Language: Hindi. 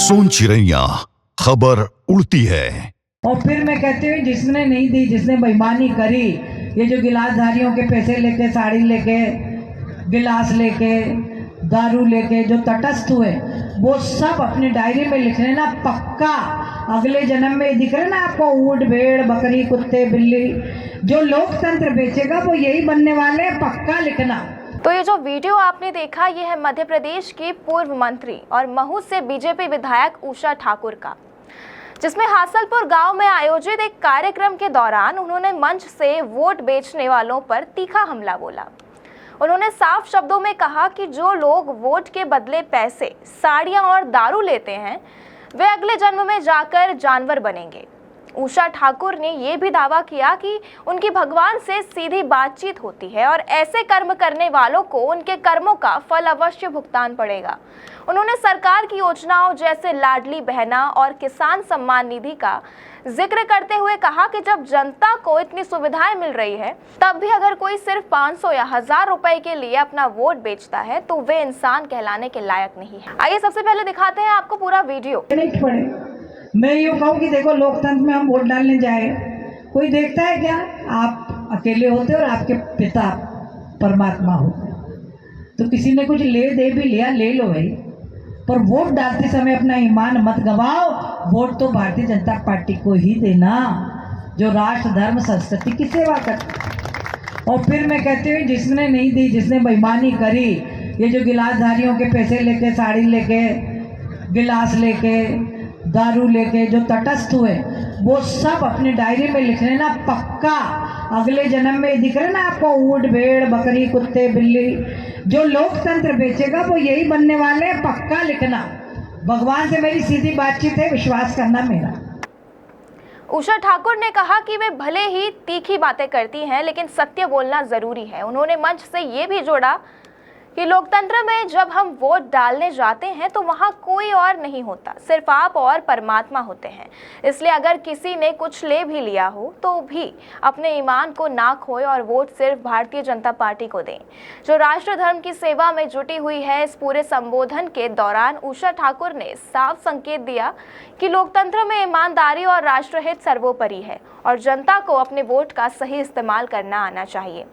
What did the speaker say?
सोन चिड़ैया खबर उड़ती है। और फिर मैं कहती हूँ जिसने नहीं दी, जिसने बेईमानी करी, ये जो गिलासधारियों के पैसे लेके, साड़ी लेके, गिलास लेके, दारू लेके जो तटस्थ हुए, वो सब अपनी डायरी में लिख लेना पक्का। अगले जन्म में दिख रहे ना आपको ऊंट, भेड़, बकरी, कुत्ते, बिल्ली, जो लोकतंत्र बेचेगा वो यही बनने वाले हैं, पक्का लिखना। तो ये जो वीडियो आपने देखा, ये है मध्य प्रदेश की पूर्व मंत्री और महू से बीजेपी विधायक उषा ठाकुर का, जिसमें हासलपुर गांव में आयोजित एक कार्यक्रम के दौरान उन्होंने मंच से वोट बेचने वालों पर तीखा हमला बोला। उन्होंने साफ शब्दों में कहा कि जो लोग वोट के बदले पैसे, साड़ियां और दारू लेते हैं, वे अगले जन्म में जाकर जानवर बनेंगे। उषा ठाकुर ने यह भी दावा किया कि उनकी भगवान से सीधी बातचीत होती है और ऐसे कर्म करने वालों को उनके कर्मों का फल अवश्य भुगतान पड़ेगा। उन्होंने सरकार की योजनाओं जैसे लाडली बहना और किसान सम्मान निधि का जिक्र करते हुए कहा कि जब जनता को इतनी सुविधाएं मिल रही है, तब भी अगर कोई सिर्फ 500 या 1000 रुपए के लिए अपना वोट बेचता है तो वे इंसान कहलाने के लायक नहीं है। आइए सबसे पहले दिखाते हैं आपको पूरा वीडियो। मैं यूँ कहूँ कि देखो, लोकतंत्र में हम वोट डालने जाए, कोई देखता है क्या? आप अकेले होते और आपके पिता परमात्मा होते, तो किसी ने कुछ ले दे भी लिया, ले लो भाई, पर वोट डालते समय अपना ईमान मत गवाओ। वोट तो भारतीय जनता पार्टी को ही देना, जो राष्ट्र, धर्म, संस्कृति की सेवा करती। और फिर मैं कहती हूँ जिसने नहीं दी, जिसने बेईमानी करी, ये जो गिलासधारियों के पैसे लेके, साड़ी लेके, गिलास लेके, दारू लेके जो तटस्थ हुए, वो सब अपनी डायरी में लिख लेना पक्का। अगले जन्म में दिख रहे ना आपको ऊंट, भेड़, बकरी, कुत्ते, बिल्ली, जो लोकतंत्र बेचेगा वो यही बनने वाले हैं, पक्का लिखना। भगवान से मेरी सीधी बातचीत है, विश्वास करना मेरा। उषा ठाकुर ने कहा कि वे भले ही तीखी बातें करती हैं, लेकिन सत्य बोलना जरूरी है। उन्होंने मंच से ये भी जोड़ा कि लोकतंत्र में जब हम वोट डालने जाते हैं तो वहाँ कोई और नहीं होता, सिर्फ आप और परमात्मा होते हैं। इसलिए अगर किसी ने कुछ ले भी लिया हो तो भी अपने ईमान को ना खोए और वोट सिर्फ भारतीय जनता पार्टी को दें, जो राष्ट्र धर्म की सेवा में जुटी हुई है। इस पूरे संबोधन के दौरान उषा ठाकुर ने साफ संकेत दिया कि लोकतंत्र में ईमानदारी और राष्ट्रहित सर्वोपरि है और जनता को अपने वोट का सही इस्तेमाल करना आना चाहिए।